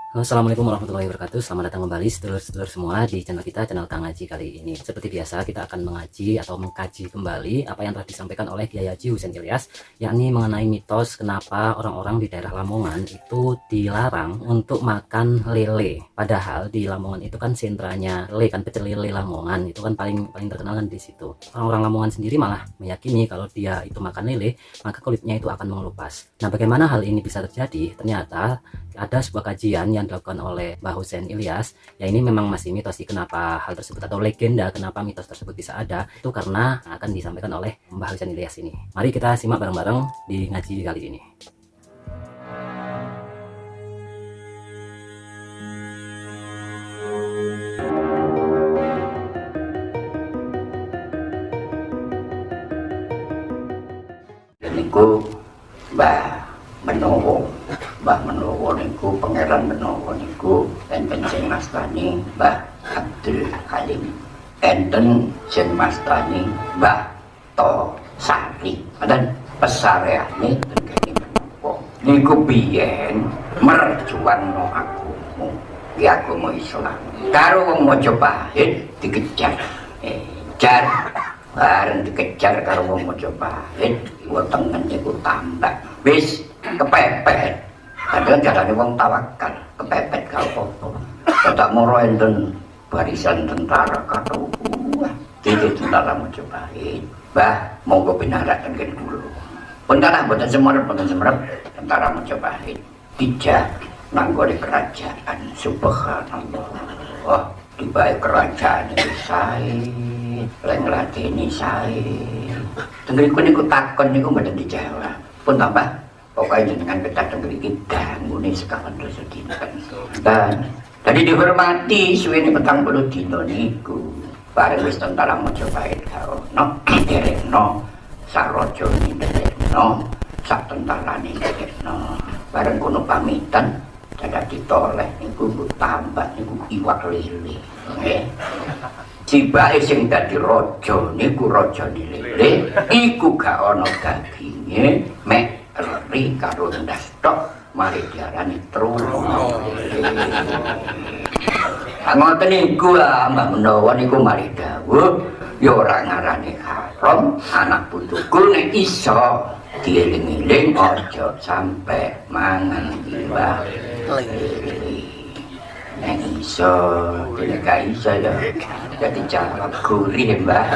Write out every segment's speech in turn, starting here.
Assalamualaikum warahmatullahi wabarakatuh. Selamat datang kembali sedulur-sedulur semua di channel kita, channel Kang Haji kali ini. Seperti biasa kita akan mengaji atau mengkaji kembali apa yang telah disampaikan oleh Kiai Haji Husein Ilyas, yakni mengenai mitos kenapa orang-orang di daerah Lamongan itu dilarang untuk makan lele. Padahal di Lamongan itu kan sentranya lele, kan pecel lele Lamongan itu kan paling terkenal kan di situ. Orang-orang Lamongan sendiri malah meyakini kalau dia itu makan lele maka kulitnya itu akan mengelupas. Nah, bagaimana hal ini bisa terjadi? Ternyata ada sebuah kajian yang dilakukan oleh Mbah Husein Ilyas. Ya, ini memang masih mitos sih, kenapa hal tersebut atau legenda kenapa mitos tersebut bisa ada, itu karena akan disampaikan oleh Mbah Husein Ilyas ini. Mari kita simak bareng-bareng di ngaji kali ini. Niku Mbah Menowo niku Pangeran Menowo niku enten sing mastani Mbah Abdul Halim, enten sing mastani Mbah Tosari, dan pesareane tengene Menowo niku biyen merjuangno agama Islam karo wong Majapahit dikejar, bareng dikejar karo wong Majapahit wetenge niku tambak wis kepepet. Padahal jarane wong tawakal kepepet gak apa-apa. Dadak moro enten barisan tentara karo jadi tentara Majapahit. Mbah monggo pinarak tenggen dulu. Tentara mboten semerep, tentara Majapahit dijak nanggone kerajaan. Subhanallah. Wah, tiba kerajaan iki sae. Leng latini sae. Tenggeriku niku takon niku mboten dijawab. Pun tambah pokoknya dengan betah tenggeri gangune sekawan dosa dinten. Dan tadi dihormati suwene 40 dina niku. Bareng wis tentara Majapahit kaono derekno saraja derekno sak tentarane derekno. Bareng kono pamitan dadak ditoleh niku tambah niku iwak lele. Nggih. Cibake sing dadi raja niku rajane lele, iku gak ana daginge, mek eri karo ndas tok, mari diarani truno. Ngoten niku lah Mbah Menowo niku mari dawuh, ya ora ngarani haram, anak putuku nek iso dieling-eling aja sampe mangan iwak lele. Nek iso, nek gak iso ya jadi jawab gurih Mbah.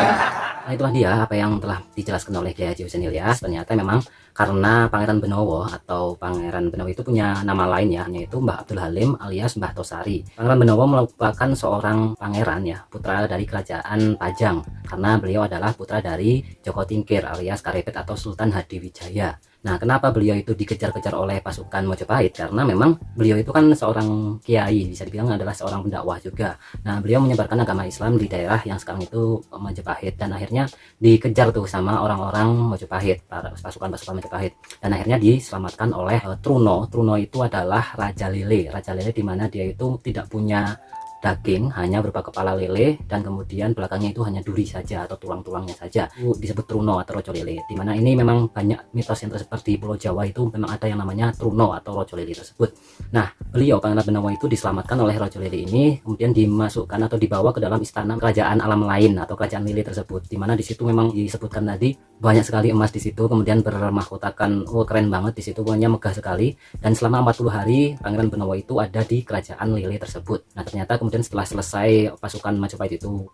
Nah, itulah dia apa yang telah dijelaskan oleh Kiai Haji Husein Ilyas. Ternyata memang karena Pangeran Benowo atau Pangeran Benowo itu punya nama lain ya, yaitu Mbah Abdul Halim alias Mbah Tosari. Pangeran Benowo merupakan seorang pangeran ya, putra dari kerajaan Pajang, karena beliau adalah putra dari Joko Tingkir alias Karepet atau Sultan Hadiwijaya. Nah, kenapa beliau itu dikejar-kejar oleh pasukan Majapahit? Karena memang beliau itu kan seorang kiai, bisa dibilang adalah seorang pendakwah juga. Nah, beliau menyebarkan agama Islam di daerah yang sekarang itu Majapahit, dan akhirnya dikejar tuh sama orang-orang Majapahit, pasukan-pasukan Majapahit, dan akhirnya diselamatkan oleh Truno. Truno itu adalah Raja Lele di mana dia itu tidak punya daging, hanya berupa kepala lele, dan kemudian belakangnya itu hanya duri saja atau tulang-tulangnya saja. Itu disebut Truno atau Rojo Lele, dimana ini memang banyak mitos yang tersebar di Pulau Jawa, itu memang ada yang namanya Truno atau Rojo Lele tersebut. Nah, beliau Pangeran Benowo itu diselamatkan oleh Rojo Lele ini, kemudian dimasukkan atau dibawa ke dalam istana kerajaan alam lain atau kerajaan lele tersebut, dimana di situ memang disebutkan tadi banyak sekali emas di situ, kemudian bermahkotakan, keren banget di situ, pokoknya megah sekali. Dan selama 40 hari Pangeran Benowo itu ada di kerajaan lele tersebut. Nah, ternyata kemudian setelah selesai pasukan Majapahit itu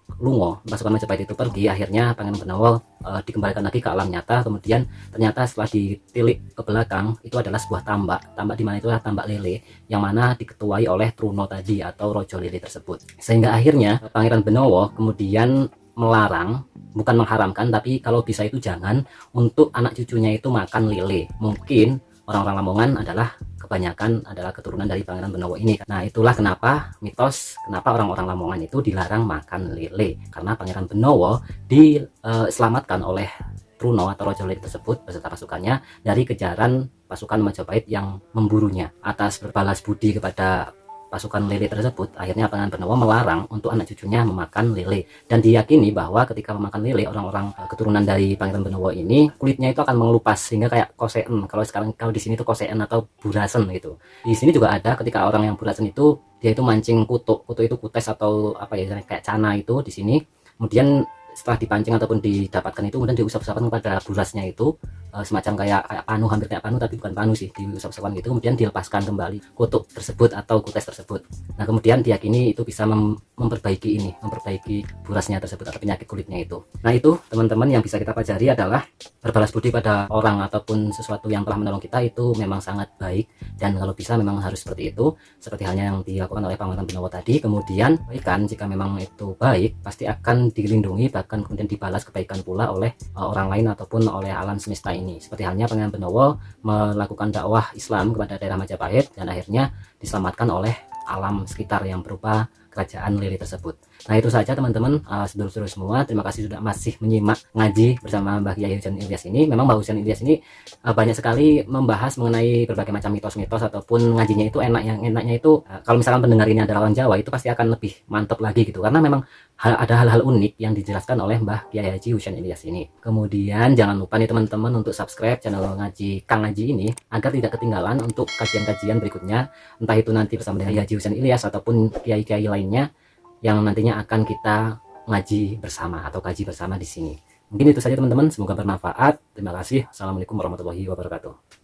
pasukan Majapahit itu pergi, akhirnya Pangeran Benowo dikembalikan lagi ke alam nyata. Kemudian ternyata setelah ditilik ke belakang, itu adalah sebuah tambak di mana itu adalah tambak lele yang mana diketuai oleh Truno tadi atau Rojo Lele tersebut. Sehingga akhirnya Pangeran Benowo kemudian melarang, bukan mengharamkan, tapi kalau bisa itu jangan untuk anak cucunya itu makan lele. Mungkin orang-orang Lamongan adalah kebanyakan adalah keturunan dari Pangeran Benowo ini. Nah, itulah kenapa mitos kenapa orang-orang Lamongan itu dilarang makan lele, karena Pangeran Benowo diselamatkan oleh Truno atau Rojo Lele tersebut beserta pasukannya dari kejaran pasukan Majapahit yang memburunya. Atas berbalas budi kepada pasukan lele tersebut, akhirnya Pangeran Benowo melarang untuk anak cucunya memakan lele, dan diyakini bahwa ketika memakan lele, orang-orang keturunan dari Pangeran Benowo ini kulitnya itu akan mengelupas sehingga kayak kosean. Kalau di sini itu kosean atau burasen gitu. Di sini juga ada ketika orang yang burasen itu dia itu mancing kutu itu kutes atau apa ya, kayak cana itu di sini. Kemudian setelah dipancing ataupun didapatkan itu, kemudian diusap-usapkan kepada burasnya itu, semacam kayak panu, hampir kayak panu tapi bukan panu sih, diusap-usapkan gitu, kemudian dilepaskan kembali kutuk tersebut atau kutes tersebut. Nah kemudian diyakini itu bisa memperbaiki burasnya tersebut atau penyakit kulitnya itu. Nah itu teman-teman yang bisa kita pelajari adalah berbalas budi pada orang ataupun sesuatu yang telah menolong kita itu memang sangat baik, dan kalau bisa memang harus seperti itu, seperti halnya yang dilakukan oleh Pangeran Benowo tadi. Kemudian kebaikan jika memang itu baik pasti akan dilindungi, bahkan kemudian dibalas kebaikan pula oleh orang lain ataupun oleh alam semesta ini. Seperti halnya Pangeran Benowo melakukan dakwah Islam kepada daerah Majapahit dan akhirnya diselamatkan oleh alam sekitar yang berupa kerajaan lele tersebut. Nah itu saja teman-teman, sedulur-sedulur semua, terima kasih sudah masih menyimak ngaji bersama Mbah Kiai Hujan Ilyas ini. Memang Mbah Hujan Ilyas ini banyak sekali membahas mengenai berbagai macam mitos-mitos, ataupun ngajinya itu enaknya itu kalau misalkan pendengar ini adalah orang Jawa, itu pasti akan lebih mantap lagi gitu, karena memang ada hal-hal unik yang dijelaskan oleh Mbah Kiai Haji Hujan Ilyas ini. Kemudian jangan lupa nih teman-teman untuk subscribe channel ngaji Kang Ngaji ini agar tidak ketinggalan untuk kajian-kajian berikutnya, entah itu nanti bersama dengan Haji Hujan Ilyas ataupun kiai-kiai lainnya yang nantinya akan kita ngaji bersama atau kaji bersama di sini. Mungkin itu saja teman-teman, semoga bermanfaat. Terima kasih. Assalamualaikum warahmatullahi wabarakatuh.